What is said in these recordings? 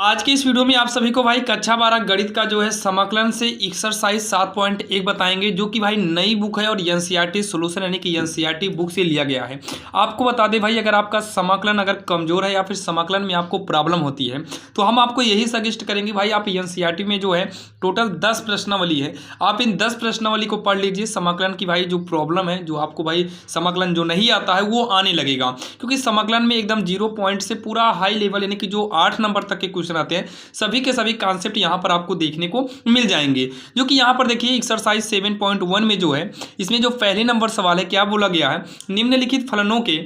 आज के इस वीडियो में आप सभी को भाई कक्षा 12 गणित का जो है समाकलन से एक्सरसाइज 7.1 बताएंगे, जो कि भाई नई बुक है और एनसीईआरटी सॉल्यूशन यानी कि एनसीईआरटी बुक से लिया गया है। आपको बता दें भाई, अगर आपका समाकलन अगर कमजोर है या फिर समाकलन में आपको प्रॉब्लम होती है तो हम आपको यही सजेस्ट करेंगे भाई, आप एनसीईआरटी में जो है टोटल 10 प्रश्नावली है, आप इन 10 प्रश्नावली को पढ़ लीजिए। समाकलन की भाई जो प्रॉब्लम है, जो आपको भाई समाकलन जो नहीं आता है वो आने लगेगा, क्योंकि समाकलन में एकदम 0 पॉइंट से पूरा हाई लेवल यानी कि जो 8 नंबर तक के क्वेश्चन आते हैं, सभी के सभी कॉन्सेप्ट यहां पर आपको देखने को मिल जाएंगे। जो कि यहां पर देखिए एक्सरसाइज 7.1 में जो है, इसमें जो पहले नंबर सवाल है, क्या बोला गया है, निम्नलिखित फलनों के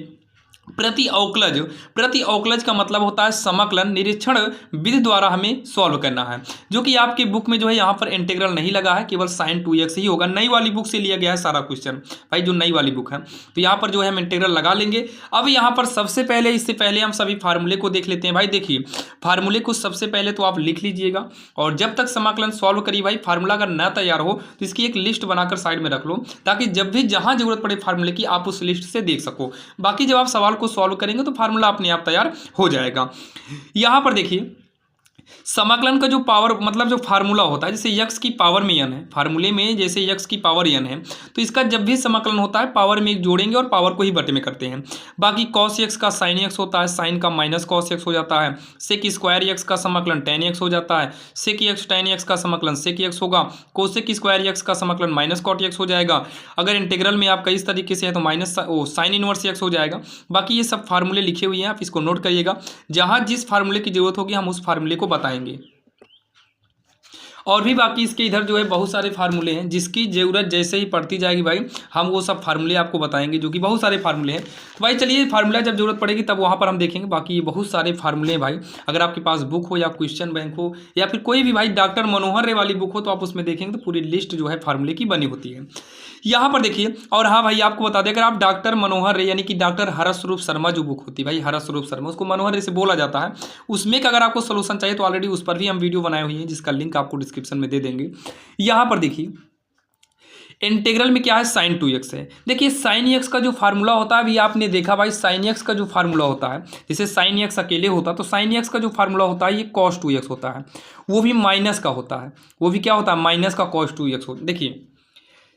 प्रति अवकलज का मतलब होता है समाकलन निरीक्षण विधि द्वारा हमें सॉल्व करना है। जो कि आपकी बुक में जो है यहाँ पर इंटीग्रल नहीं लगा है, केवल sin 2x ही होगा। नई वाली बुक से लिया गया है सारा क्वेश्चन भाई, जो नई वाली बुक है, तो यहाँ पर जो है हम इंटीग्रल लगा लेंगे। अब यहाँ पर सबसे पहले, इससे पहले हम सभी फार्मूले को देख लेते हैं। भाई देखिए, फार्मूले को सबसे पहले तो आप लिख लीजिएगा, और जब तक समाकलन सॉल्व करिए भाई, फार्मूला अगर ना तैयार हो तो इसकी एक लिस्ट बनाकर साइड में रख लो, ताकि जब भी जहाँ जरूरत पड़े फार्मूले की आप उस लिस्ट से देख सको। बाकी जब आप सवाल को सॉल्व करेंगे तो फार्मूला अपने आप तैयार हो जाएगा। यहां पर देखिए, समाकलन का जो पावर मतलब जो फार्मूला होता है, जैसे यक्स की पावर में n है, फार्मूले में जैसे यक्स की पावर n है, तो इसका जब भी समाकलन होता है पावर में एक जोड़ेंगे और पावर को ही बटे में करते हैं। बाकी cos x का sin x होता है, sin का माइनस cos x हो जाता है, sec स्क्वायर x का समाकलन tan x हो जाता है, sec x tan x का समाकलन sec x होगा, cosec स्क्वायर x का समाकलन माइनस cot x हो जाएगा। अगर इंटीग्रल में आपका इस तरीके से है तो माइनस sin इनवर्स x हो जाएगा। बाकी ये सब फार्मूले लिखे हुए हैं, आप इसको नोट करिएगा। जहां जिस फार्मूले की जरूरत होगी हम उस फार्मूले को बताएंगे। और भी बाकी इसके इधर जो है बहुत सारे फार्मूले हैं, जिसकी ज़रूरत जैसे ही पड़ती जाएगी भाई, हम वो सब फार्मूले आपको बताएंगे, जो कि बहुत सारे फार्मूले हैं। तो भाई चलिए, फार्मूला जब जरूरत पड़ेगी तब वहाँ पर हम देखेंगे। बाकी ये बहुत सारे फार्मूले हैं भाई, अगर आपके पास बुक हो या क्वेश्चन बैंक हो या फिर कोई भी भाई डॉक्टर मनोहर रे वाली बुक हो, तो आप उसमें देखेंगे तो पूरी लिस्ट जो है फार्मूले की बनी होती है। यहाँ पर देखिए, और हाँ भाई आपको बता दें, अगर आप डॉक्टर मनोहर रे यानी कि डॉक्टर हरस स्वरूप शर्मा जो बुक होती है भाई, हरस स्वरूप शर्मा, उसको मनोहर रे से बोला जाता है, उसमें का अगर आपको सोल्यूशन चाहिए तो ऑलरेडी उस पर भी हम वीडियो बनाए हुए हैं, जिसका लिंक आपको डिस्क्रिप्शन में दे देंगे। यहाँ पर देखिए, इंटीग्रल में क्या है, sin 2x है। देखिए sin x का जो फार्मूला होता है, अभी आपने देखा भाई, sin x का जो फार्मूला होता है, जैसे sin x अकेले होता तो sin x का जो फार्मूला होता है ये cos 2x होता है, वो भी माइनस का होता है, वो भी क्या होता है, माइनस का cos 2x होता है। देखिए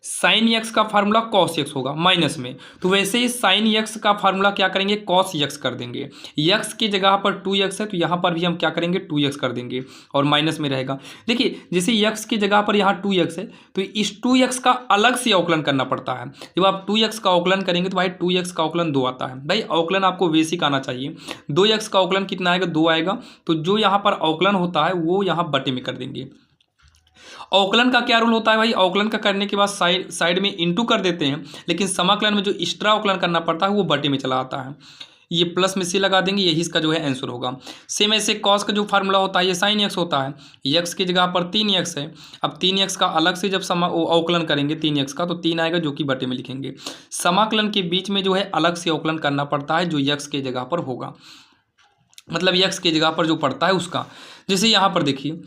sin x का फार्मूला cos x होगा माइनस में, तो वैसे ही sin x का फार्मूला क्या करेंगे, cos x कर देंगे। x की जगह पर 2x है तो यहाँ पर भी हम क्या करेंगे, 2x कर देंगे और माइनस में रहेगा। देखिए जैसे x की जगह पर यहाँ 2x है तो इस 2x का अलग से अवकलन करना पड़ता है। जब आप 2x का अवकलन करेंगे तो भाई 2x का अवकलन 2 आता है। भाई अवकलन आपको बेसिक आना चाहिए। 2x का अवकलन कितना आएगा, 2 आएगा, तो जो यहाँ पर अवकलन होता है वो यहाँ बटे में कर देंगे। अवकलन का क्या रूल होता है भाई, अवकलन का करने के बाद साइड में इंटू कर देते हैं, लेकिन समाकलन में जो एक्स्ट्रा अवकलन करना पड़ता है वो बटे में चला आता है। ये प्लस में से लगा देंगे, यही इसका जो है आंसर होगा। सेम ऐसे कॉस का जो फार्मूला होता है ये sin x होता है, x की जगह पर 3x है। अब 3x का अलग से जब अवकलन करेंगे 3x का, तो 3 आएगा जो कि बटे में लिखेंगे। समाकलन के बीच में जो है अलग से अवकलन करना पड़ता है, जो x के जगह पर होगा, मतलब x के जगह पर जो पड़ता है उसका। जैसे यहाँ पर देखिए,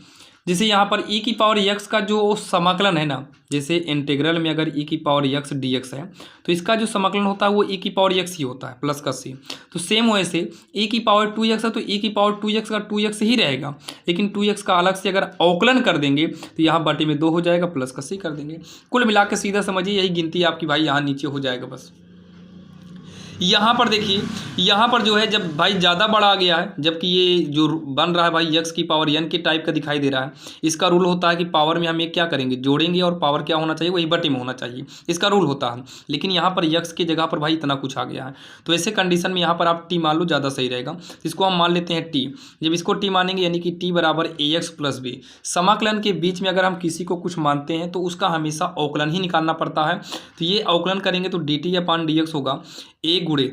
जैसे यहाँ पर e की पावर x का जो समाकलन है ना, जैसे इंटीग्रल में अगर e की पावर x dx है तो इसका जो समाकलन होता है वो e की पावर x ही होता है प्लस का c। तो सेम वैसे e की पावर 2x है तो e की पावर 2x का 2x ही रहेगा, लेकिन 2x का अलग से अगर अवकलन कर देंगे तो यहाँ बटे में 2 हो जाएगा, प्लस का c कर देंगे। कुल मिला के सीधा समझिए यही गिनती आपकी भाई यहाँ नीचे हो जाएगा बस। यहाँ पर देखिए, यहाँ पर जो है जब भाई ज़्यादा बड़ा आ गया है, जबकि ये जो बन रहा है भाई x की पावर n के टाइप का दिखाई दे रहा है, इसका रूल होता है कि पावर में हम एक क्या करेंगे, जोड़ेंगे, और पावर क्या होना चाहिए, वही बटे में होना चाहिए, इसका रूल होता है। लेकिन यहाँ पर x की जगह पर भाई इतना कुछ आ गया है, तो ऐसे कंडीशन में यहाँ पर आप t मान लो, ज़्यादा सही रहेगा। इसको हम मान लेते हैं t। जब इसको t मानेंगे यानी कि t बराबर ax प्लस b, समाकलन के बीच में अगर हम किसी को कुछ मानते हैं तो उसका हमेशा अवकलन ही निकालना पड़ता है। तो ये अवकलन करेंगे तो dt अपान dx होगा, a गुणे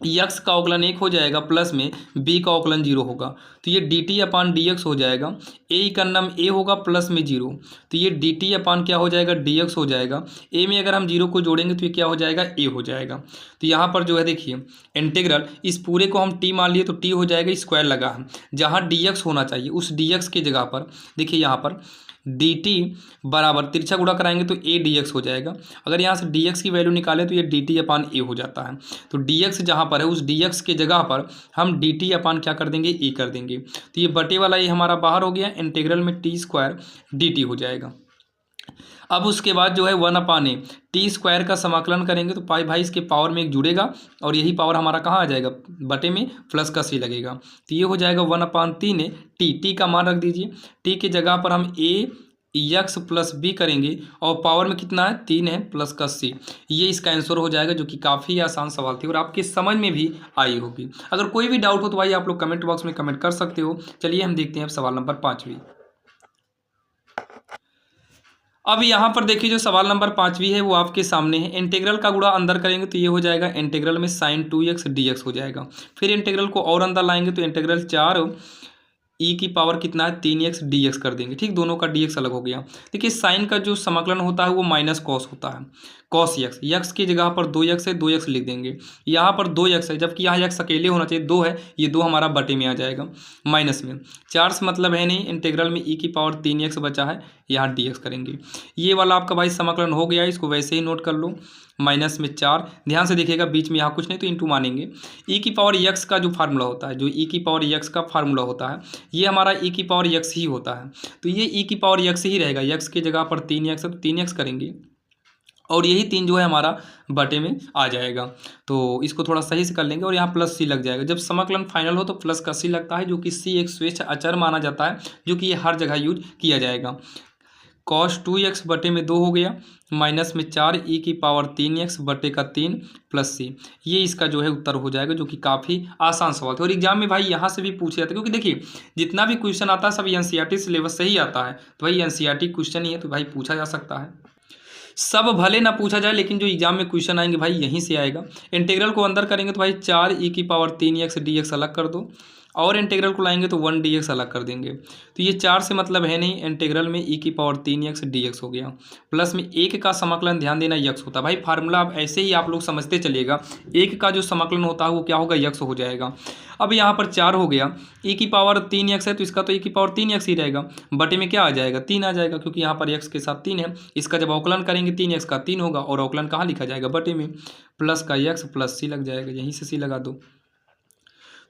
यक्स का अवकलन 1 हो जाएगा, प्लस में b का अवकलन 0 होगा, तो ये dt अपान dx हो जाएगा। a का नाम a होगा, प्लस में 0, तो ये dt अपान क्या हो जाएगा, dx हो जाएगा। a में अगर हम 0 को जोड़ेंगे तो ये क्या हो जाएगा, a हो जाएगा। तो यहाँ पर जो है देखिए, इंटीग्रल इस पूरे को हम t मान लिए तो t हो जाएगा, स्क्वायर लगा है, जहाँ dx होना चाहिए उस dx की जगह पर देखिए यहाँ पर डी टी बराबर तिरछा गुणा कराएंगे तो ए डी एक्स हो जाएगा। अगर यहाँ से डी एक्स की वैल्यू निकालें तो ये डी टी अपान ए हो जाता है। तो डी एक्स जहाँ पर है उस डी एक्स के जगह पर हम डी टी अपान क्या कर देंगे, ए कर देंगे। तो ये बटे वाला ये हमारा बाहर हो गया, इंटीग्रल में टी स्क्वायर डी टी हो जाएगा। अब उसके बाद जो है 1/a टी स्क्वायर का समाकलन करेंगे तो पाई भाई इसके पावर में एक जुड़ेगा और यही पावर हमारा कहाँ आ जाएगा, बटे में प्लस का सी लगेगा। तो ये हो जाएगा 1/3 टी का मान रख दीजिए। टी की जगह पर हम ए एक्स प्लस बी करेंगे और पावर में कितना है 3 है प्लस का सी। ये इसका आंसर हो जाएगा, जो कि काफ़ी आसान सवाल थी और आपके समझ में भी आई होगी। अगर कोई भी डाउट हो तो भाई आप लोग कमेंट बॉक्स में कमेंट कर सकते हो। चलिए हम देखते हैं अब सवाल नंबर 5वीं। अब यहाँ पर देखिए जो सवाल नंबर 5वीं है वो आपके सामने है। इंटीग्रल का गुणा अंदर करेंगे तो ये हो जाएगा इंटीग्रल में sin 2x dx हो जाएगा। फिर इंटीग्रल को और अंदर लाएंगे तो इंटीग्रल 4 ई की पावर कितना है 3x dx कर देंगे। ठीक, दोनों का dx अलग हो गया। देखिए साइन का जो समाकलन होता है वो माइनस कॉस होता है, कॉस एक्स। यक्स की जगह पर 2x है, 2x लिख देंगे। यहाँ पर 2x है, जबकि यहाँ x अकेले होना चाहिए, 2 है, ये 2 हमारा बटे में आ जाएगा माइनस में। 4 से मतलब है नहीं, इंटीग्रल में e की पावर 3x बचा है, यहाँ dx करेंगे। ये वाला आपका भाई समाकलन हो गया, इसको वैसे ही नोट कर लो। माइनस में 4, ध्यान से देखिएगा बीच में यहाँ कुछ नहीं तो इंटू मानेंगे। ई की पावर एक्स का जो फार्मूला होता है, जो ई की पावर एक्स का फार्मूला होता है, ये हमारा ई की पावर एक्स ही होता है। तो ये ई की पावर एक्स ही रहेगा। एक्स की जगह पर 3x है तो 3x करेंगे और यही 3 जो है हमारा बटे में आ जाएगा। तो इसको थोड़ा सही से कर लेंगे और यहाँ प्लस सी लग जाएगा। जब समाकलन फाइनल हो तो प्लस का सी लगता है, जो कि सी एक स्वेच्छ अचर माना जाता है, जो कि ये हर जगह यूज किया जाएगा। cos 2x बटे में 2 हो गया, माइनस में 4 ई की पावर 3x बटे का 3 प्लस सी। ये इसका जो है उत्तर हो जाएगा, जो कि काफ़ी आसान सवाल था और एग्जाम में भाई यहाँ से भी पूछे जाते हैं। क्योंकि देखिए जितना भी क्वेश्चन आता है सब एनसीईआरटी सिलेबस से ही आता है। तो भाई एनसीईआरटी क्वेश्चन ही है तो भाई पूछा जा सकता है। सब भले ना पूछा जाए लेकिन जो एग्जाम में क्वेश्चन आएंगे भाई यहीं से आएगा। इंटीग्रल को अंदर करेंगे तो भाई 4 ई की पावर 3x dx अलग कर दो और इंटीग्रल को लाएंगे तो 1 dx अलग कर देंगे। तो ये 4 से मतलब है नहीं, इंटीग्रल में e की पावर 3x dx हो गया। प्लस में 1 का समाकलन, ध्यान देना, यक्स होता है। भाई फार्मूला आप ऐसे ही आप लोग समझते चलिएगा, 1 का जो समाकलन होता है वो क्या होगा, यक्स हो जाएगा। अब यहाँ पर 4 हो गया, e की पावर 3x है तो इसका तो e की पावर 3x ही रहेगा। बटे में क्या आ जाएगा, 3 आ जाएगा, क्योंकि यहाँ पर x के साथ 3 है। इसका जब अवकलन करेंगे 3x का 3 होगा और अवकलन कहाँ लिखा जाएगा, बटे में। प्लस का x प्लस सी लग जाएगा, यहीं से सी लगा दो।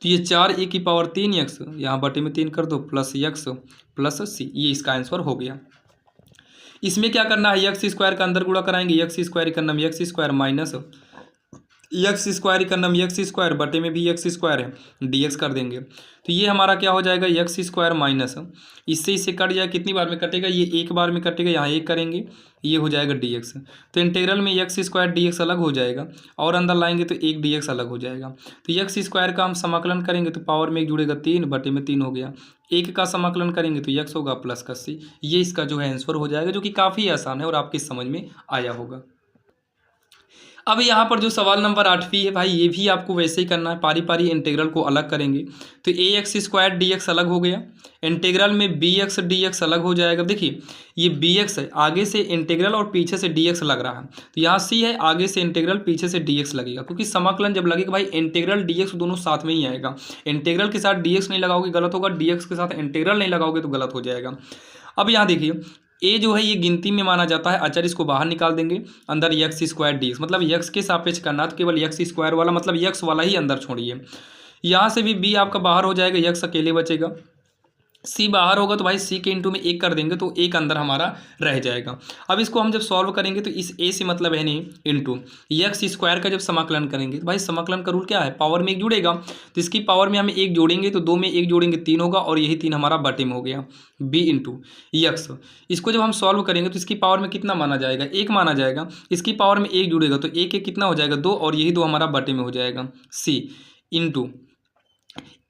तो ये 4 ई की पावर 3x, यहाँ बटे में 3 कर दो, प्लस x प्लस सी, ये इसका आंसर हो गया। इसमें क्या करना है, एक्स स्क्वायर का अंदर गुणा कराएंगे, एक्स स्क्वायर का नाम x square minus x square का नाम एक्स स्क्वायर बटे में भी एक्स स्क्वायर है, dx कर देंगे। तो ये हमारा क्या हो जाएगा, एक्स स्क्वायर माइनस, इससे इससे कट जाए, कितनी बार में कटेगा, ये एक बार में कटेगा, यहाँ एक करेंगे, ये हो जाएगा dx। तो इंटीग्रल में एक्स स्क्वायर dx अलग हो जाएगा और अंदर लाएंगे तो एक dx अलग हो जाएगा। तो एक्स स्क्वायर का हम समाकलन करेंगे तो पावर में एक जुड़ेगा 3 बटे में 3 हो गया। 1 का समाकलन करेंगे तो x होगा प्लस का सी। ये इसका जो है आंसर हो जाएगा, जो कि काफ़ी आसान है और आपकी समझ में आया होगा। अब यहाँ पर जो सवाल नंबर 8वीं है भाई, ये भी आपको वैसे ही करना है, पारी पारी इंटीग्रल को अलग करेंगे। तो ए एक्स स्क्वायर डी एक्स अलग हो गया, इंटीग्रल में बी एक्स डी एक्स अलग हो जाएगा। देखिए ये बी एक्स है, आगे से इंटीग्रल और पीछे से डी एक्स लग रहा है, तो यहाँ सी है, आगे से इंटीग्रल पीछे से डी एक्स लगेगा, क्योंकि समाकलन जब लगेगा भाई इंटीग्रल डी एक्स दोनों साथ में ही आएगा। इंटीग्रल के साथ डी एक्स नहीं लगाओगे गलत होगा, डी एक्स के साथ इंटीग्रल नहीं लगाओगे तो गलत हो जाएगा। अब यहाँ देखिए ए जो है ये गिनती में माना जाता है, अचर इसको बाहर निकाल देंगे, अंदर एक्स स्क्वायर डी एक्स, मतलब एक्स के सापेक्ष करना तो केवल एक्स स्क्वायर वाला, मतलब एक्स वाला ही अंदर छोड़िए। यहाँ से भी बी आपका बाहर हो जाएगा, एक्स अकेले बचेगा। सी बाहर होगा तो भाई सी के इंटू में 1 कर देंगे तो 1 अंदर हमारा रह जाएगा। अब इसको हम जब सॉल्व करेंगे तो इस ए से मतलब है नहीं, इंटू एक्स स्क्वायर का जब समाकलन करेंगे तो भाई समाकलन का रूल क्या है, पावर में 1 जुड़ेगा, तो इसकी पावर में हम 1 जोड़ेंगे तो 2 में 1 जोड़ेंगे 3 होगा और यही 3 हमारा बटे में हो गया, बी इंटू एक्स। इसको जब हम सॉल्व करेंगे तो इसकी पावर में कितना माना जाएगा, 1 माना जाएगा। इसकी पावर में 1 जुड़ेगा तो 1 कितना हो जाएगा, 2, और यही 2 हमारा बटे में हो जाएगा, सी इंटू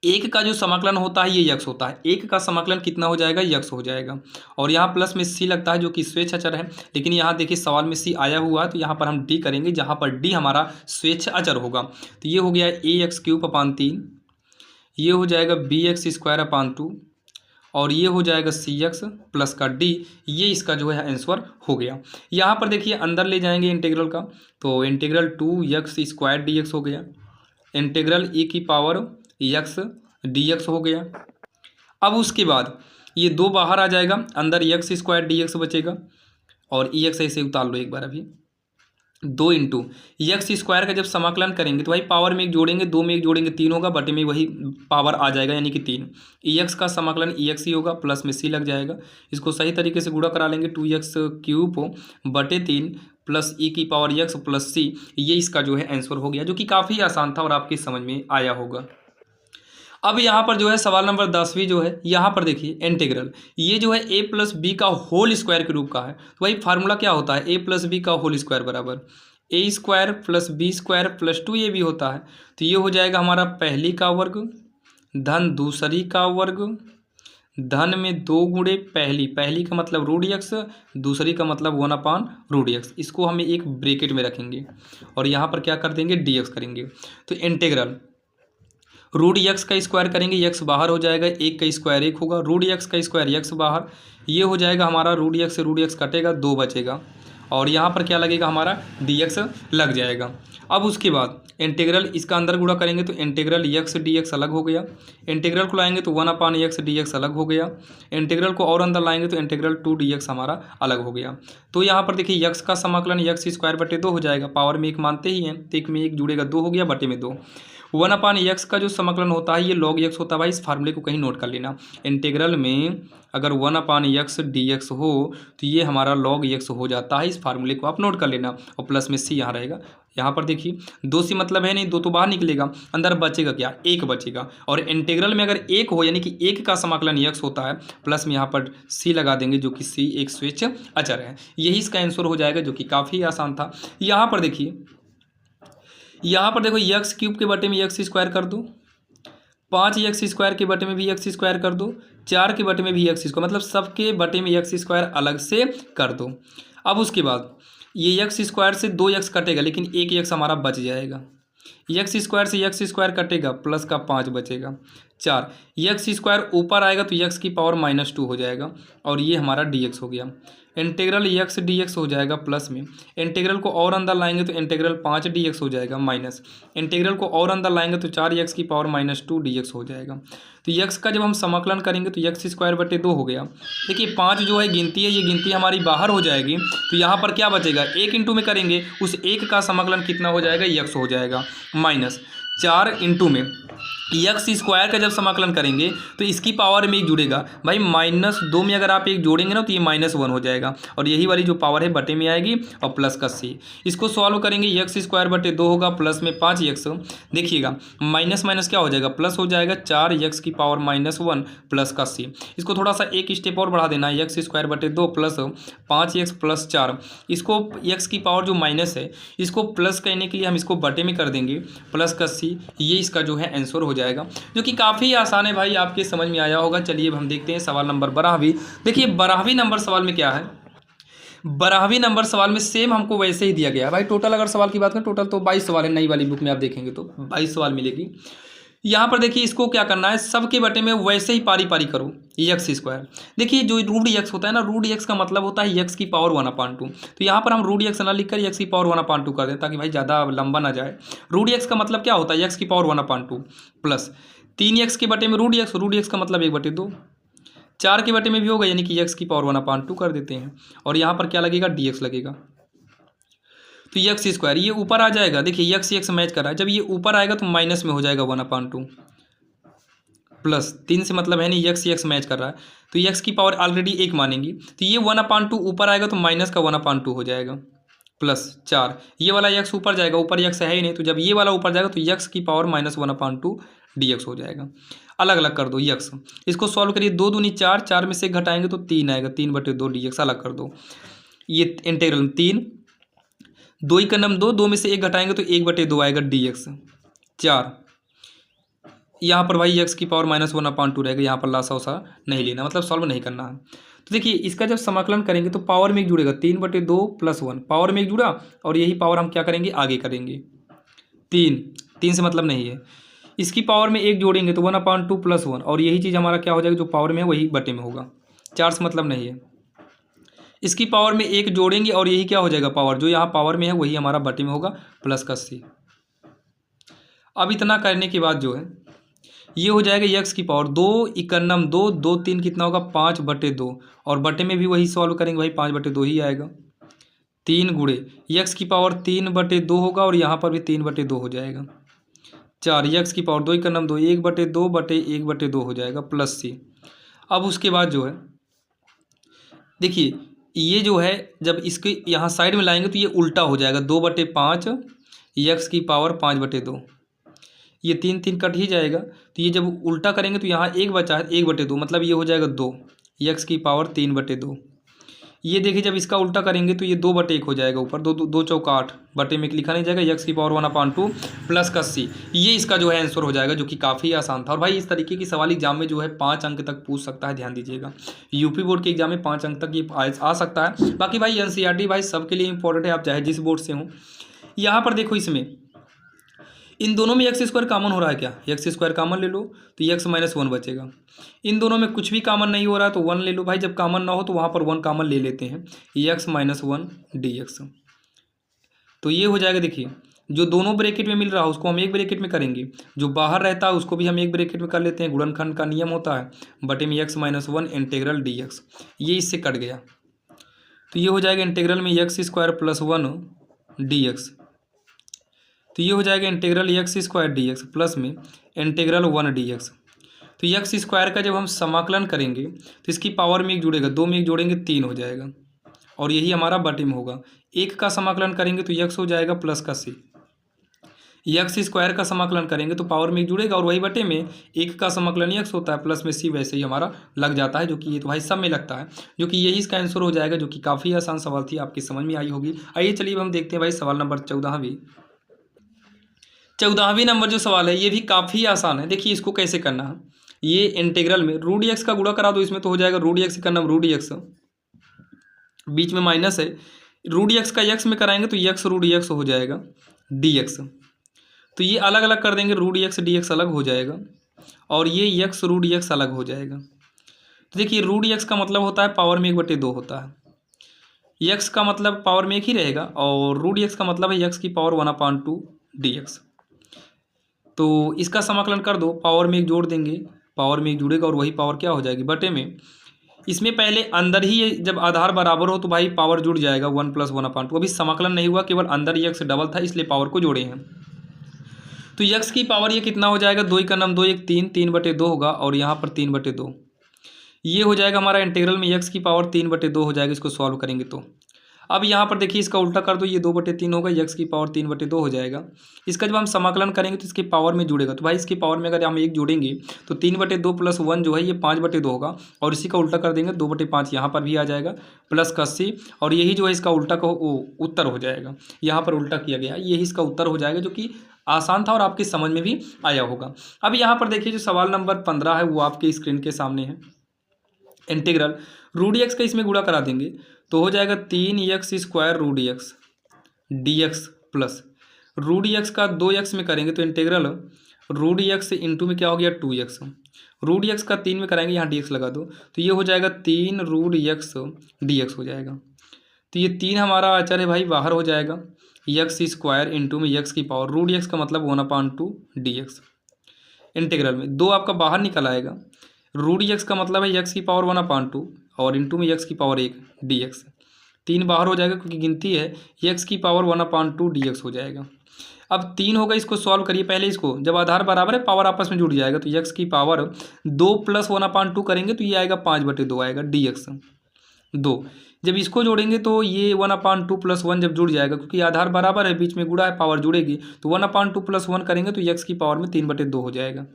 1 का जो समाकलन होता है ये यक्स होता है, 1 का समाकलन कितना हो जाएगा, यक्स हो जाएगा। और यहाँ प्लस में सी लगता है जो कि स्वेच्छ अचर है, लेकिन यहाँ देखिए सवाल में सी आया हुआ है तो यहाँ पर हम डी करेंगे, जहाँ पर डी हमारा स्वेच्छ अचर होगा। तो ये हो गया ए एक्स क्यूब अपान 3, ये हो जाएगा बी एक्स स्क्वायर अपान 2 और ये हो जाएगा सी एक्स प्लस का डी। ये इसका जो है आंसर हो गया। यहाँ पर देखिए अंदर ले जाएंगे इंटीग्रल का, तो integral 2x square D x हो गया, इंटीग्रल ई की पावर एक्स डी एक्स हो गया। अब उसके बाद ये 2 बाहर आ जाएगा, अंदर एक्स स्क्वायर डी एक्स बचेगा और ई एक्स ऐसे उतार लो एक बार अभी। 2 इंटू एक्स स्क्वायर का जब समाकलन करेंगे तो भाई पावर में एक जोड़ेंगे, 2 में एक जोड़ेंगे 3 होगा, बटे में वही पावर आ जाएगा यानी कि 3। ई एक्स का समाकलन ई एक्स ही होगा, प्लस में सी लग जाएगा। इसको सही तरीके से गुणा करा लेंगे, 2x क्यूब बटे 3 प्लस ई की पावर एक्स प्लस सी। ये इसका जो है आंसर हो गया, जो कि काफ़ी आसान था और आपके समझ में आया होगा। अब यहाँ पर जो है सवाल नंबर 10वीं जो है, यहाँ पर देखिए इंटीग्रल, ये जो है a प्लस बी का होल स्क्वायर के रूप का है। तो भाई फार्मूला क्या होता है, a प्लस बी का होल स्क्वायर बराबर a square plus b square plus 2a भी होता है। तो ये हो जाएगा हमारा पहली का वर्ग धन दूसरी का वर्ग धन में 2 गुणे पहली, पहली का मतलब रूट एक्स, दूसरी का मतलब 1/√x। इसको हम एक ब्रैकेट में रखेंगे और यहाँ पर क्या कर देंगे, dx करेंगे। तो इंटीग्रल रूट एक्स का स्क्वायर करेंगे, एक्स बाहर हो जाएगा, एक का स्क्वायर 1 होगा, रूट एक्स का स्क्वायर एक्स बाहर, ये हो जाएगा हमारा रूट एक्स से रूट एक्स कटेगा, 2 बचेगा और यहाँ पर क्या लगेगा हमारा dx लग जाएगा। अब उसके बाद इंटीग्रल इसका अंदर गुणा करेंगे तो इंटीग्रल एक्स dx अलग हो गया, इंटीग्रल को लाएंगे तो 1/x dx अलग हो गया, इंटीग्रल को और अंदर लाएंगे तो इंटीग्रल 2dx हमारा अलग हो गया। तो यहाँ पर देखिए एक्स का समाकलन एक्स स्क्वायर बटे 2 हो जाएगा, पावर में एक मानते ही हैं तो एक में एक जुड़ेगा, 2 हो गया बटे में 2। 1/x का जो समाकलन होता है ये log x होता है। भाई इस फार्मूले को कहीं नोट कर लेना, इंटीग्रल में अगर 1/x dx हो तो ये हमारा log x हो जाता है। इस फार्मूले को आप नोट कर लेना और प्लस में सी यहाँ रहेगा। यहाँ पर देखिए 2 से मतलब है नहीं, 2 तो बाहर निकलेगा, अंदर बचेगा क्या, 1 बचेगा। और इंटीग्रल में अगर 1 हो यानी कि 1 का समाकलन x होता है, प्लस में यहाँ पर सी लगा देंगे जो कि सी एक स्विच अचर है। यही इसका आंसर हो जाएगा, जो कि काफ़ी आसान था। यहाँ पर देखिए, यहाँ पर देखो एक्स क्यूब के बटे में एक्स स्क्वायर कर दो, 5x स्क्वायर के बटे में भी एक्स स्क्वायर कर दो, 4 के बटे में भी एक्स स्क्वायर, मतलब सबके बटे में एक्स स्क्वायर अलग से कर दो। अब उसके बाद ये एक्स स्क्वायर से 2x कटेगा लेकिन एक एक्स हमारा बच जाएगा, एक्स स्क्वायर से एक्स स्क्वायर कटेगा, प्लस का 5 बचेगा, 4 एक्स स्क्वायर ऊपर आएगा तो एक्स की पावर -2 हो जाएगा और ये हमारा dx हो गया। इंटीग्रल एक्स dx हो जाएगा प्लस में, इंटीग्रल को और अंदर लाएंगे तो इंटीग्रल 5 dx हो जाएगा माइनस, इंटीग्रल को और अंदर लाएंगे तो 4x की पावर -2 dx हो जाएगा। तो x का जब हम समाकलन करेंगे तो एक्स स्क्वायर बटे 2 हो गया। देखिए 5 जो है गिनती है, ये गिनती हमारी बाहर हो जाएगी तो यहाँ पर क्या बचेगा, 1 इंटू में करेंगे, उस 1 का समाकलन कितना हो जाएगा, x हो जाएगा माइनस 4 इंटू में एक्स स्क्वायर का जब समाकलन करेंगे तो इसकी पावर में एक जुड़ेगा। भाई -2 में अगर आप एक जोड़ेंगे ना तो ये -1 हो जाएगा और यही वाली जो पावर है बटे में आएगी और प्लस का सी। इसको सॉल्व करेंगे, एक्स स्क्वायर बटे 2 होगा, प्लस में 5x, देखिएगा माइनस माइनस क्या हो जाएगा, प्लस हो जाएगा, 4x की पावर -1 प्लस का सी। इसको थोड़ा सा एक स्टेप और बढ़ा देना, एक्स स्क्वायर बटे 2 प्लस 5x प्लस 4, इसको x की पावर जो माइनस है इसको प्लस करने के लिए हम इसको बटे में कर देंगे, प्लस का सी। ये इसका जो है आंसर हो जाएगा, जो कि काफ़ी आसान है भाई, आपके समझ में आया होगा। चलिए अब हम देखते हैं सवाल नंबर 12वीं। देखिए 12वीं नंबर सवाल में क्या है, 12वीं नंबर सवाल में सेम हमको वैसे ही दिया गया है। भाई टोटल अगर सवाल की बात करें, टोटल तो 22 सवाल है, नई वाली बुक में आप देखेंगे तो 22 सवाल मिलेगी। यहाँ पर देखिए इसको क्या करना है, सबके बटे में वैसे ही पारी पारी करो, एक्स स्क्वायर। देखिए जो रूट एक्स होता है ना, रूट एक्स का मतलब होता है एक्स की पावर 1/2। तो यहाँ पर हम रूट एक्स ना लिख कर एक्स की पावर 1/2 कर दें ताकि भाई ज़्यादा लंबा ना जाए। रूट एक्स का मतलब क्या होता है, एक्स की पावर 1/2 प्लस 3x के बटे में रूट एक्स का मतलब 1/2, 4 के बटे में भी होगा यानी कि एक्स की पावर 1/2 कर देते हैं और यहाँ पर क्या लगेगा, dx लगेगा। तो एक्स स्क्वायर ये ऊपर आ जाएगा, देखिए एक्स मैच कर रहा है, जब ये ऊपर आएगा तो माइनस में हो जाएगा 1/2 प्लस 3 से मतलब है नहीं, एक्स मैच कर रहा है तो एक्स की पावर ऑलरेडी 1 मानेंगी, तो ये 1/2 ऊपर आएगा तो माइनस का 1/2 हो जाएगा प्लस 4, ये वाला एक्स ऊपर जाएगा, ऊपर एक्स है ही नहीं, तो जब ये वाला ऊपर जाएगा तो एक्स की पावर -1/2 dx हो जाएगा। अलग अलग कर दो एक्स, इसको सॉल्व करिए, 2 दूनी 4, 4 में से घटाएंगे तो 3 आएगा, 3/2 dx अलग कर दो। ये इंटीग्रल 3, 2 का नम 2, 2 में से 1 घटाएंगे तो 1/2 आएगा dx, 4 यहाँ पर भाई एक्स की पावर -1/2 रहेगा, यहाँ पर लासा उसा नहीं लेना, मतलब सॉल्व नहीं करना है। तो देखिए इसका जब समाकलन करेंगे तो पावर में एक जुड़ेगा, 3/2 + 1, पावर में एक जुड़ा और यही पावर हम क्या करेंगे, आगे करेंगे, 3 से मतलब नहीं है, इसकी पावर में एक जोड़ेंगे तो 1/2 + 1 और यही चीज़ हमारा क्या हो जाएगा, जो पावर में है वही बटे में होगा, 4 से मतलब नहीं है, इसकी पावर में एक जोड़ेंगे और यही क्या हो जाएगा, पावर, जो यहाँ पावर में है वही हमारा बटे में होगा, प्लस का सी। अब इतना करने के बाद जो है ये हो जाएगा यक्स की पावर 2 2 3 कितना होगा 5/2 और बटे में भी वही सॉल्व करेंगे भाई 5/2 ही आएगा। 3 गुणे यक्स की पावर 3/2 होगा और यहाँ पर भी 3/2 हो जाएगा। 4 यक्स की पावर 2 1/2 हो जाएगा प्लस सी। अब उसके बाद जो है देखिए ये जो है जब इसके यहाँ साइड में लाएंगे तो ये उल्टा हो जाएगा 2/5 यक्स की पावर 5/2। ये 3 3 कट ही जाएगा तो ये जब उल्टा करेंगे तो यहाँ एक बचा है 1/2 मतलब ये हो जाएगा 2 यक्स की पावर 3/2। ये देखिए जब इसका उल्टा करेंगे तो ये 2/1 हो जाएगा ऊपर 2 चौका 8 बटे में लिखा नहीं जाएगा यक्स की पावर 1/2 प्लस का सी। ये इसका जो है आंसर हो जाएगा जो कि काफ़ी आसान था। और भाई इस तरीके की सवाल एग्जाम में जो है 5 अंक तक पूछ सकता है, ध्यान दीजिएगा। यूपी बोर्ड के एग्जाम में 5 अंक तक ये आ सकता है। बाकी भाई एनसीईआरटी भाई सबके लिए इंपॉर्टेंट है, आप चाहे जिस बोर्ड से हों। यहाँ पर देखो इसमें इन दोनों में एक्स स्क्वायर कॉमन हो रहा है क्या, एक्स स्क्वायर कॉमन ले लो तो एक्स माइनस 1 बचेगा। इन दोनों में कुछ भी कॉमन नहीं हो रहा है तो 1 ले लो भाई, जब कॉमन ना हो तो वहाँ पर 1 कॉमन ले लेते हैं, एक्स माइनस 1 dx। तो ये हो जाएगा। देखिए जो दोनों ब्रैकेट में मिल रहा है उसको हम एक ब्रैकेट में करेंगे, जो बाहर रहता है उसको भी हम एक ब्रैकेट में कर लेते हैं, गुणनखंड का नियम होता है, बटे में एक्स माइनस 1 इंटीग्रल dx। ये इससे कट गया तो ये हो जाएगा इंटीग्रल में एक्स स्क्वायर प्लस 1 dx। तो ये हो जाएगा integral x square dx plus में इंटीग्रल 1 dx। तो एक्स स्क्वायर का जब हम समाकलन करेंगे तो इसकी पावर में एक जुड़ेगा, 2 में एक जोड़ेंगे 3 हो जाएगा और यही हमारा बटे में होगा। 1 का समाकलन करेंगे तो एक्स हो जाएगा प्लस का सी। एक्स स्क्वायर का समाकलन करेंगे तो पावर में एक जुड़ेगा और वही बटे में 1 का समाकलन एक्स होता है प्लस में सी, वैसे ही हमारा लग जाता है, जो कि ये तो भाई सब में लगता है, जो कि यही इसका आंसर हो जाएगा, जो कि काफ़ी आसान सवाल थी, आपकी समझ में आई होगी। आइए चलिए हम देखते हैं भाई सवाल नंबर 14वीं नंबर जो सवाल है ये भी काफ़ी आसान है। देखिए इसको कैसे करना है, ये इंटीग्रल में रूट एक्स का गुणा करा दो, इसमें तो हो जाएगा रूट एक्स का नाम रूट एक्स, बीच में माइनस है, रूट एक्स का एक्स में कराएंगे तो एक्स रूट एक्स हो जाएगा dx। तो ये अलग अलग कर देंगे, रूट एक्स dx अलग हो जाएगा और ये एक्स रूट एक्स अलग हो जाएगा। तो देखिए रूट एक्स का मतलब होता है पावर में 1/2 होता है, एक्स का मतलब पावर में 1 ही रहेगा और रूट एक्स का मतलब है एक्स की पावर 1/2 dx। तो इसका समाकलन कर दो, पावर में 1 जोड़ देंगे, पावर में 1 जुड़ेगा और वही पावर क्या हो जाएगी बटे में। इसमें पहले अंदर ही जब आधार बराबर हो तो भाई पावर जुड़ जाएगा 1 + 1/2। अभी समाकलन नहीं हुआ, केवल अंदर ही एक्स डबल था इसलिए पावर को जोड़े हैं। तो एक्स की पावर ये कितना हो जाएगा, 2 का नाम 2 1 3 3/2 होगा और यहाँ पर 3/2। ये हो जाएगा हमारा इंटीग्रल में एक्स की पावर 3/2 हो जाएगा, इसको सॉल्व करेंगे तो। अब यहाँ पर देखिए इसका उल्टा कर दो, ये 2/3 होगा, एक्स की पावर 3/2 हो जाएगा। इसका जब हम समाकलन करेंगे तो इसकी पावर में जुड़ेगा, तो भाई इसकी पावर में अगर हम 1 जोड़ेंगे तो 3/2 + 1 जो है ये 5/2 होगा और इसी का उल्टा कर देंगे 2/5 यहाँ पर भी आ जाएगा प्लस का 80 और यही जो है इसका उल्टा का उत्तर हो जाएगा। यहाँ पर उल्टा किया गया, यही इसका उत्तर हो जाएगा, जो कि आसान था और आपकी समझ में भी आया होगा। अब यहाँ पर देखिए जो सवाल नंबर 15 है वो आपके स्क्रीन के सामने है। इंटीग्रल रूट एक्स का इसमें गुणा करा देंगे तो हो जाएगा 3x square root x dx plus root x का 2x में करेंगे तो इंटीग्रल रूट एक्स इंटू में क्या हो गया 2x, रूट एक्स का 3 में कराएंगे यहाँ dx लगा दो तो ये हो जाएगा 3 रूट एक्स dx हो जाएगा। तो ये 3 हमारा अचर है भाई बाहर हो जाएगा, एक्स स्क्वायर इंटू में एक्स की पावर रूट एक्स का मतलब 1/2 dx। इंटीग्रल में 2 आपका बाहर निकल आएगा, रूट एक्स का मतलब है एक्स की पावर 1/2 और इंटू में एक्स की पावर 1 dx। 3 बाहर हो जाएगा क्योंकि गिनती है, एक्स की पावर 1/2 dx हो जाएगा। अब 3 होगा, इसको सॉल्व करिए पहले, इसको जब आधार बराबर है पावर आपस में जुड़ जाएगा तो एक्स की पावर 2 + 1/2 करेंगे तो ये आएगा 5/2 आएगा dx 2। जब इसको जोड़ेंगे तो ये 1/2 + 1 जब जुड़ जाएगा, क्योंकि आधार बराबर है बीच में गुणा है पावर जुड़ेगी, तो 1/2 + 1 करेंगे तो एक्स की पावर में 3/2 हो जाएगा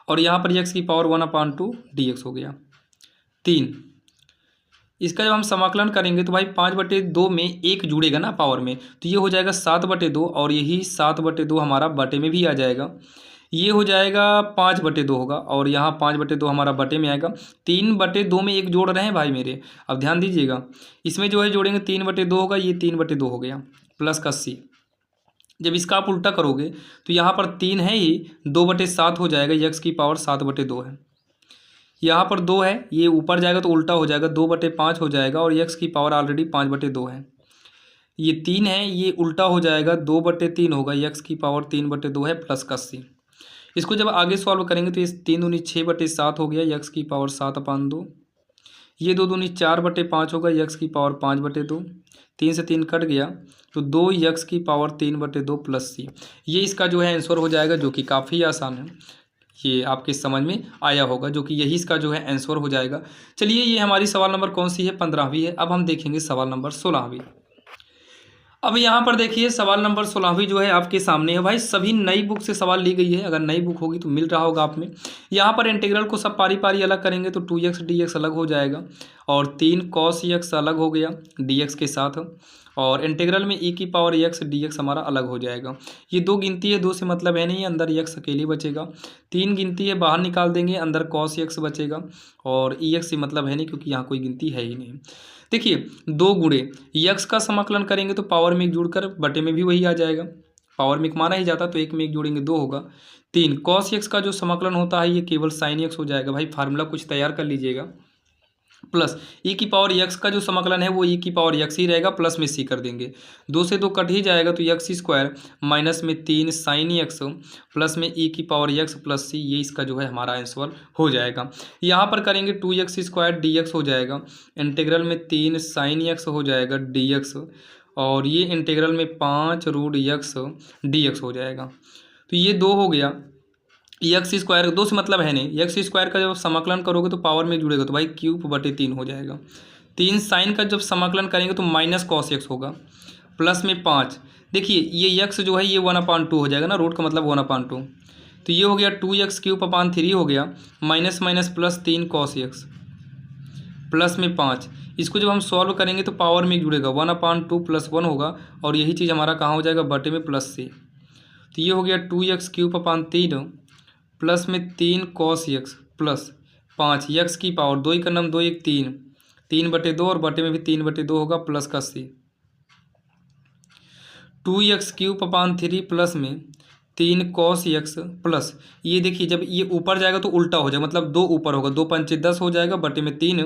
और यहाँ पर एक्स की पावर 1/2 dx हो गया 3। इसका जब हम समाकलन करेंगे तो भाई 5/2 में 1 जुड़ेगा ना पावर में, तो ये हो जाएगा 7/2 और यही 7/2 हमारा बटे में भी आ जाएगा, ये हो जाएगा 5/2 होगा और यहाँ 5/2 हमारा बटे में आएगा। 3/2 में 1 जोड़ रहे हैं भाई मेरे, अब ध्यान दीजिएगा, इसमें जो है जोड़ेंगे 3/2 होगा, ये 3/2 हो गया प्लस का 80। जब इसका आप उल्टा करोगे तो यहाँ पर 3 है ही 2/7 हो जाएगा, एक्स की पावर 7/2 है, यहाँ पर 2 है, ये ऊपर जाएगा तो उल्टा हो जाएगा 2/5 हो जाएगा और एक्स की पावर ऑलरेडी 5/2 है। ये 3 है, ये उल्टा हो जाएगा 2/3 होगा, एक्स की पावर 3/2 है प्लस का 80। इसको जब आगे सॉल्व करेंगे तो ये 3×6/7 हो गया, यक्स की पावर 7/2। ये 2×4/5 होगा, यक्स की पावर 5/2। 3 से 3 कट गया तो 2 यक्स की पावर 3/2 प्लस सी। ये इसका जो है आंसर हो जाएगा, जो कि काफ़ी आसान है। ये आपके समझ में आया होगा, जो कि यही इसका जो है आंसर हो जाएगा। चलिए, ये हमारी सवाल नंबर कौन सी है, 15वीं है। अब हम देखेंगे सवाल नंबर 16वीं। अब यहाँ पर देखिए सवाल नंबर 16वीं जो है आपके सामने है भाई। सभी नई बुक से सवाल ली गई है, अगर नई बुक होगी तो मिल रहा होगा आप में। यहाँ पर इंटीग्रल को सब पारी पारी अलग करेंगे तो 2x dx अलग हो जाएगा, और 3 cos x अलग हो गया dx के साथ, और इंटीग्रल में e की पावर x dx हमारा अलग हो जाएगा। ये 2 गिनती है, 2 से मतलब है नहीं, अंदर x अकेले बचेगा। 3 गिनती है, बाहर निकाल देंगे, अंदर cos x बचेगा, और ex से मतलब है नहीं क्योंकि यहाँ कोई गिनती है ही नहीं। देखिए 2 गुणे यक्स का समाकलन करेंगे तो पावर में 1 जोड़कर बटे में भी वही आ जाएगा। पावर में 1 माना ही जाता तो 1 में 1 जोड़ेंगे 2 होगा। 3 cos x का जो समाकलन होता है ये केवल sin x हो जाएगा। भाई फार्मूला कुछ तैयार कर लीजिएगा। प्लस e की पावर x का जो समाकलन है वो e की पावर x ही रहेगा, प्लस में c कर देंगे। 2 से 2 कट ही जाएगा तो x स्क्वायर माइनस में 3 sin x प्लस में e की पावर x प्लस c, ये इसका जो है हमारा आंसर हो जाएगा। यहाँ पर करेंगे 2x स्क्वायर dx हो जाएगा, इंटीग्रल में 3 sin x हो जाएगा dx, और ये इंटीग्रल में 5√x dx हो जाएगा। तो ये 2 हो गया। एक्स स्क्वायर 2 से मतलब है नहीं, एक्स स्क्वायर का जब समाकलन करोगे तो पावर में जुड़ेगा तो भाई क्यूब/3 हो जाएगा। 3 साइन का जब समाकलन करेंगे तो माइनस cos x होगा, प्लस में 5। देखिए ये x जो है ये 1/2 हो जाएगा ना, रूट का मतलब 1/2, तो ये हो गया 2x³ हो गया, minus minus plus 3 cos x plus में 5। इसको जब हम सॉल्व करेंगे तो पावर में जुड़ेगा 1/2 + 1 होगा, और यही चीज़ हमारा कहाँ हो जाएगा, बटे में प्लस से। तो ये हो गया 2x³ प्लस में 3 cos x प्लस 5 x की पावर 2 का नाम 2 1 3 3/2, और बटे में भी 3/2 होगा, प्लस का c। 2x³ प्लस में 3 cos x प्लस, ये देखिए जब ये ऊपर जाएगा तो उल्टा हो जाएगा, मतलब 2 ऊपर होगा, 2 पंचे 10 हो जाएगा, बटे में 3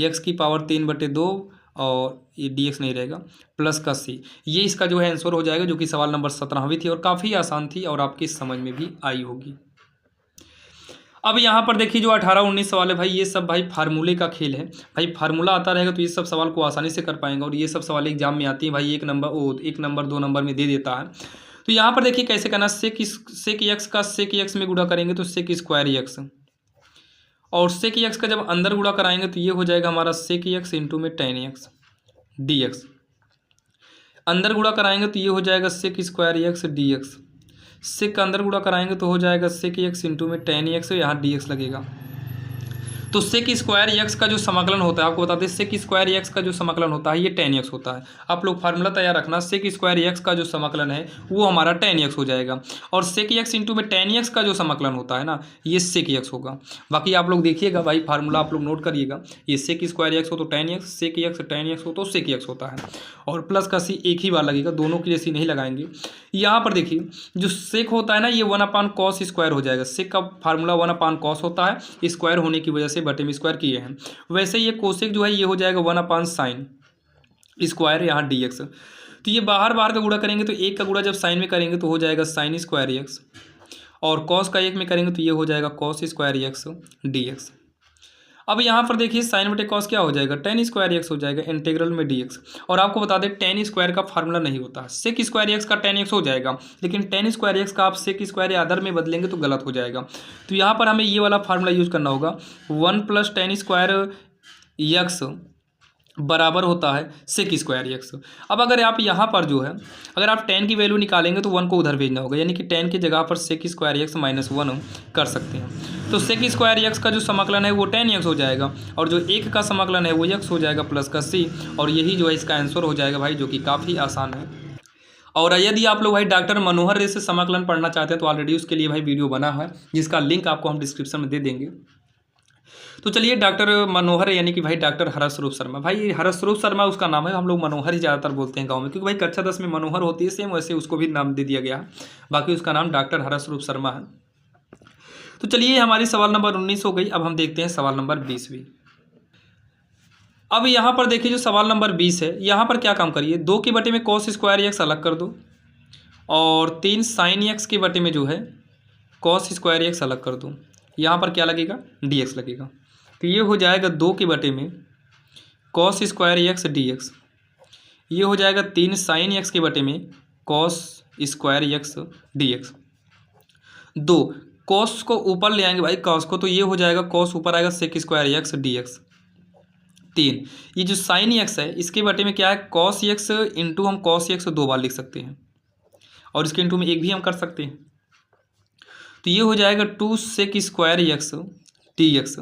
x की पावर 3/2, और ये dx नहीं रहेगा, प्लस का c। ये इसका जो है आंसर हो जाएगा, जो कि सवाल नंबर 17वीं थी और काफ़ी आसान थी और आपकी समझ में भी आई होगी। अब यहाँ पर देखिए जो 18-19 सवाल है भाई, ये सब भाई फार्मूले का खेल है। भाई फार्मूला आता रहेगा तो ये सब सवाल को आसानी से कर पाएंगे, और ये सब सवाल एग्जाम में आती है भाई, 1 नंबर 2 नंबर में दे देता है। तो यहाँ पर देखिए कैसे करना, सेक एक्स का सेक एक्स में गुणा करेंगे तो सेक स्क्वायर एक्स, और सेक एक्स का जब अंदर गुणा कराएंगे तो ये हो जाएगा हमारा सेक एक्स इंटू में tan x dx। अंदर गुणा कराएंगे तो ये हो जाएगा सेक स्क्वायर एक्स dx। सेक का अंदर गुणा कराएंगे तो हो जाएगा सेक एक्स इंटू में tan x, यहाँ dx लगेगा। तो सेक स्क्वायर एक्स का जो समाकलन होता है, आपको बताते हैं सेक स्क्वायर एक्स का जो समाकलन होता है ये tan x होता है। आप लोग फार्मूला तैयार रखना, सेक स्क्वायर एक्स का जो समाकलन है वो हमारा tan x हो जाएगा, और सेक एक्स इंटू में tan x का जो समाकलन होता है ना ये सेक x होगा। बाकी आप लोग देखिएगा भाई, फार्मूला आप लोग नोट करिएगा, ये सेक स्क्वायर एक्स हो तो tan x, sec x tan x हो तो सेक x होता है, और प्लस का सी एक ही बार लगेगा, दोनों के लिए सी नहीं लगाएंगे। यहाँ पर देखिए जो सेक होता है ना ये 1/cos स्क्वायर हो जाएगा। सेक का फार्मूला 1/cos होता है, स्क्वायर होने की वजह से बटे में स्क्वायर किए हैं। वैसे ये कोसेक जो है ये हो जाएगा 1/sin स्क्वायर यहाँ dx। तो ये बाहर बाहर का गुणा करेंगे तो एक का गुणा जब साइन में करेंगे तो हो जाएगा sin स्क्वायर एक्स, और कॉस का एक में करेंगे तो ये हो जाएगा cos स्क्वायर एक्स dx। अब यहाँ पर देखिए साइन बटे कॉस क्या हो जाएगा, tan स्क्वायर एक्स हो जाएगा इंटीग्रल में dx। और आपको बता दें tan स्क्वायर का फार्मूला नहीं होता, सेक स्क्वायर एक्स का tan x हो जाएगा, लेकिन tan स्क्वायर एक्स का आप सेक स्क्वायर या अदर में बदलेंगे तो गलत हो जाएगा। तो यहाँ पर हमें ये वाला फार्मूला यूज करना होगा, 1 + tan स्क्वायर एक्स बराबर होता है सेक स्क्वायर एक्स। अब अगर आप यहाँ पर जो है अगर आप tan की वैल्यू निकालेंगे तो 1 को उधर भेजना होगा, यानी कि tan की जगह पर सेक स्क्वायर एक्स -1 कर सकते हैं। तो सेक स्क्वायर एक्स का जो समाकलन है वो tan x हो जाएगा, और जो 1 का समाकलन है वो x हो जाएगा प्लस का c, और यही जो है इसका आंसर हो जाएगा भाई, जो कि काफ़ी आसान है। और यदि आप लोग भाई डॉक्टर मनोहर रे से समाकलन पढ़ना चाहते हैं तो ऑलरेडी उसके लिए भाई वीडियो बना है, जिसका लिंक आपको हम डिस्क्रिप्शन में दे देंगे। तो चलिए डॉक्टर मनोहर यानी कि भाई डॉक्टर हरस स्वरूप शर्मा, भाई हरस स्वरूप शर्मा उसका नाम है, हम लोग मनोहर ही ज़्यादातर बोलते हैं गांव में, क्योंकि भाई कक्षा 10 में मनोहर होती है सेम वैसे उसको भी नाम दे दिया गया है, बाकी उसका नाम डॉक्टर हरस स्वरूप शर्मा है। तो चलिए हमारी सवाल नंबर 19 हो गई। अब हम देखते हैं सवाल नंबर 20वीं। अब यहाँ पर देखिए जो सवाल नंबर 20 है, यहाँ पर क्या काम करिए, 2 के बटे में cos स्क्वायर एक्स अलग कर दो, और 3 sin x के बटे में जो है कॉस स्क्वायर एक्स अलग कर दो, यहाँ पर क्या लगेगा, डी एक्स लगेगा। तो ये हो जाएगा 2 के बटे में cos square x d x. ये हो जाएगा 3 साइन एक्स के बटे में cos square x d x. 2 cos को ऊपर ले आएंगे भाई कॉस को, तो ये हो जाएगा कॉस ऊपर आएगा sec square x d x. 3 ये जो साइन एक्स है इसके बटे में क्या है, कॉस एक्स इंटू हम कॉस एक्स 2 बार लिख सकते हैं और इसके इंटू में एक भी हम कर सकते हैं। तो ये हो जाएगा 2 sec square x d x.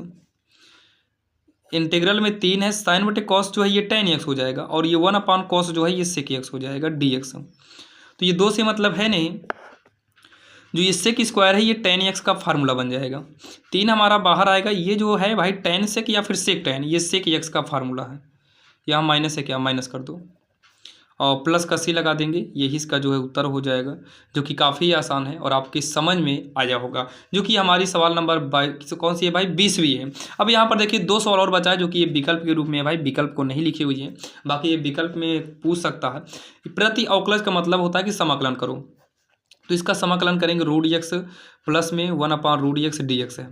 Integral में 3 है, साइन बटे कॉस जो है ये tan एक्स हो जाएगा और ये 1 कॉस जो है ये सेक एक्स हो जाएगा डी एक्स। तो ये 2 से मतलब है नहीं, जो ये सेक स्क्वायर है ये tan एक्स का फार्मूला बन जाएगा। 3 हमारा बाहर आएगा, ये जो है भाई tan सेक या फिर सेक tan, ये सेक एक्स का फार्मूला है। यहाँ माइनस है, क्या माइनस कर दो और प्लस का सी लगा देंगे, यही इसका जो है उत्तर हो जाएगा, जो कि काफ़ी आसान है और आपकी समझ में आया होगा। जो कि हमारी सवाल नंबर 22 कौन सी है भाई, 20वीं है। अब यहाँ पर देखिए 2 सवाल और बचा है जो कि ये विकल्प के रूप में है भाई, विकल्प को नहीं लिखी हुई है, बाकी ये विकल्प में पूछ सकता है। प्रति अवकलज का मतलब होता है कि समाकलन करो, तो इसका समाकलन करेंगे रूट एक्स प्लस में 1/√x dx है।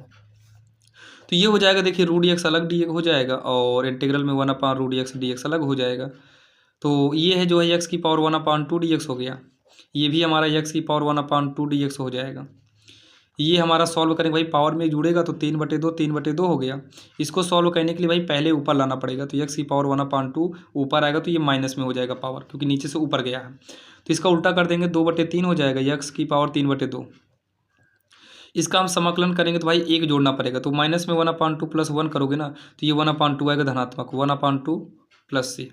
तो ये हो जाएगा, देखिए रूट एक्स अलग डी हो जाएगा और इंटीग्रल में 1/√x dx अलग हो जाएगा। तो ये है जो है x की पावर 1/2 dx हो गया, ये भी हमारा x की पावर 1/2 dx हो जाएगा। ये हमारा सॉल्व करेंगे भाई, पावर में जुड़ेगा तो 3/2 3/2 हो गया। इसको सॉल्व करने के लिए भाई पहले ऊपर लाना पड़ेगा, तो x की पावर 1/2 ऊपर आएगा तो ये माइनस में हो जाएगा पावर, क्योंकि नीचे से ऊपर गया है। तो इसका उल्टा कर देंगे, 2/3 हो जाएगा, x की पावर 3/2। इसका हम समाकलन करेंगे तो भाई एक जोड़ना पड़ेगा, तो माइनस में 1/2 प्लस 1 करोगे ना तो ये 1/2 आएगा धनात्मक, 1/2 प्लस c।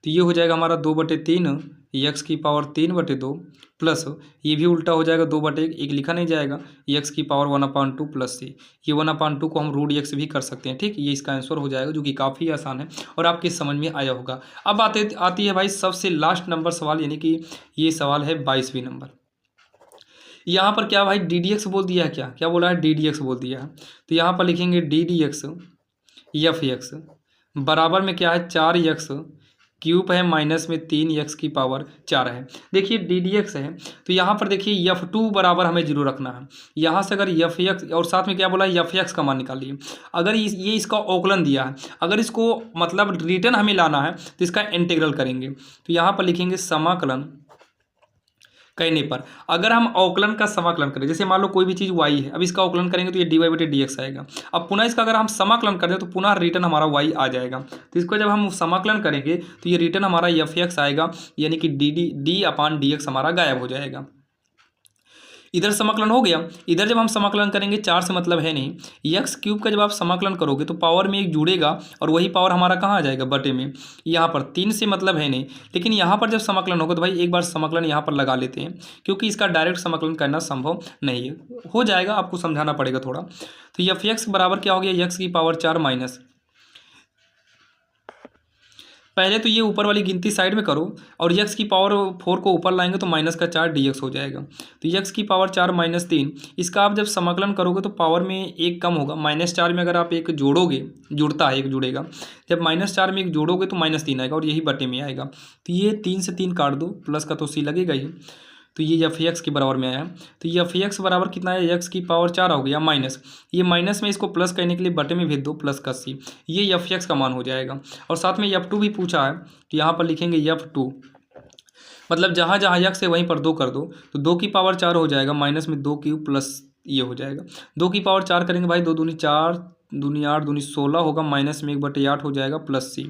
तो ये हो जाएगा हमारा 2/3 x की पावर 3/2 प्लस ये भी उल्टा हो जाएगा, 2/1 एक लिखा नहीं जाएगा, x की पावर 1/2 प्लस c। ये 1/2 को हम रूट x भी कर सकते हैं, ठीक। ये इसका आंसर हो जाएगा, जो कि काफ़ी आसान है और आपके समझ में आया होगा। अब आती है भाई सबसे लास्ट नंबर सवाल, यानी कि ये सवाल है 22वीं नंबर। यहाँ पर क्या भाई ddx बोल दिया है, क्या बोला है, ddx बोल दिया है। तो यहाँ पर लिखेंगे ddx f(x) बराबर में क्या है, 4x क्यूब है माइनस में 3x की पावर 4 है। देखिए ddx है, तो यहाँ पर देखिए f2 बराबर हमें 0 रखना है। यहाँ से अगर fx और साथ में क्या बोला है, fx का मान निकालिए। अगर ये इसका अवकलन दिया है, अगर इसको मतलब रिटर्न हमें लाना है तो इसका इंटीग्रल करेंगे। तो यहाँ पर लिखेंगे समाकलन कहने पर अगर हम अवकलन का समाकलन करें, जैसे मान लो कोई भी चीज़ y है, अब इसका अवकलन करेंगे तो ये dy/dx आएगा। अब पुनः इसका अगर हम समाकलन करें तो पुनः रिटर्न हमारा y आ जाएगा। तो इसको जब हम समाकलन करेंगे तो ये रिटर्न हमारा fx आएगा, यानी कि d/dx हमारा गायब हो जाएगा। इधर समाकलन हो गया। इधर जब हम समाकलन करेंगे, 4 से मतलब है नहीं, एक्स क्यूब का जब आप समाकलन करोगे तो पावर में एक जुड़ेगा और वही पावर हमारा कहाँ आ जाएगा, बटे में। यहाँ पर 3 से मतलब है नहीं, लेकिन यहाँ पर जब समाकलन होगा तो भाई एक बार समाकलन यहाँ पर लगा लेते हैं, क्योंकि इसका डायरेक्ट समाकलन करना संभव नहीं है। हो जाएगा, आपको समझाना पड़ेगा थोड़ा। तो एफ एक्स बराबर क्या हो गया, एक्स की पावर 4 माइनस, पहले तो ये ऊपर वाली गिनती साइड में करो और x की पावर 4 को ऊपर लाएंगे तो माइनस का 4 dx हो जाएगा। तो x की पावर 4 माइनस 3, इसका आप जब समाकलन करोगे तो पावर में एक कम होगा। -4 में अगर आप एक जोड़ोगे, जुड़ता है, एक जुड़ेगा, जब -4 में एक जोड़ोगे तो -3 आएगा और यही बटे में आएगा। तो ये 3 से 3 काट दो, प्लस का तो c लगेगा ही। तो ये एफ एक्स के बराबर में आया। तो ये एफ एक्स बराबर कितना है, एक्स की पावर 4 हो गया माइनस, ये माइनस में इसको प्लस करने के लिए बटे में भेज दो, प्लस का सी, ये एफ एक्स का मान हो जाएगा। और साथ में F2 भी पूछा है, तो यहाँ पर लिखेंगे F2, मतलब जहाँ जहाँ एक्स है वहीं पर 2 कर दो, तो 2 की पावर 4 हो जाएगा, माइनस में 2 क्यूब प्लस ये हो जाएगा। 2 की पावर 4 करेंगे भाई, 2 दूनी 4, दूनी 8, दूनी 16 होगा, माइनस में 1/8 हो जाएगा, प्लस सी।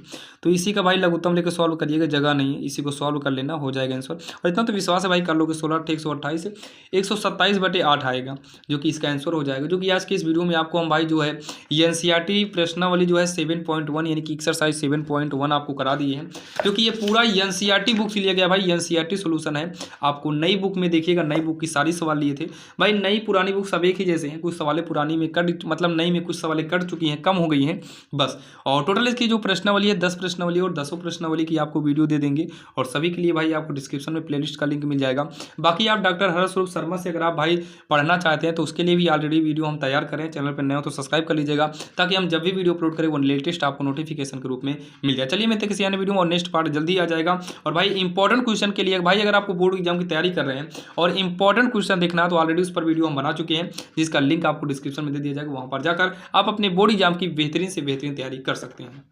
तो इसी का भाई लघुत्तम लेकर सॉल्व करिएगा, जगह नहीं है, इसी को सॉल्व कर लेना, हो जाएगा आंसर। और इतना तो विश्वास है भाई, कर लोगे 16 × 128 127/8 आएगा, जो कि इसका आंसर हो जाएगा। जो कि आज के इस वीडियो में आपको हम भाई जो है एनसीईआरटी प्रश्नावली जो है 7.1 यानी कि एक्सरसाइज 7.1 आपको करा दिए हैं, क्योंकि ये पूरा एनसीईआरटी बुक से लिया गया भाई, एनसीईआरटी सोल्यूशन है। आपको नई बुक में देखिएगा, नई बुक की सारी सवाल लिए थे भाई, नई पुरानी बुक सब एक ही जैसे हैं, कुछ सवाल पुरानी में कट, मतलब नई में कुछ सवाल कट चुकी हैं, कम हो गई हैं बस। और टोटल इसकी जो प्रश्नावली है 10 प्रश्नावली और 10 प्रश्नावली की आपको वीडियो दे देंगे और सभी के लिए भाई आपको डिस्क्रिप्शन में प्लेलिस्ट का लिंक मिल जाएगा। बाकी आप डॉक्टर हर्ष स्वरूप शर्मा से अगर आप भाई पढ़ना चाहते हैं तो उसके लिए भी ऑलरेडी वीडियो हम तैयार करें। चैनल पर नए हो तो सब्सक्राइब कर लीजिएगा ताकि हम जब भी वीडियो अपलोड करें वो लेटेस्ट आपको नोटिफिकेशन के रूप में मिल जाए। चलिए मिलते हैं किसी अन्य वीडियो में और नेक्स्ट पार्ट जल्दी आ जाएगा। और भाई इंपॉर्टेंट क्वेश्चन के लिए भाई अगर आपको बोर्ड एग्जाम की तैयारी कर रहे हैं और इंपॉर्टेंट क्वेश्चन देखना है तो ऑलरेडी उस पर वीडियो हम बना चुके हैं जिसका लिंक आपको डिस्क्रिप्शन में दे दिया जाएगा। वहां पर जाकर आप अपने बोर्ड एग्जाम की बेहतरीन से बेहतरीन तैयारी कर सकते हैं।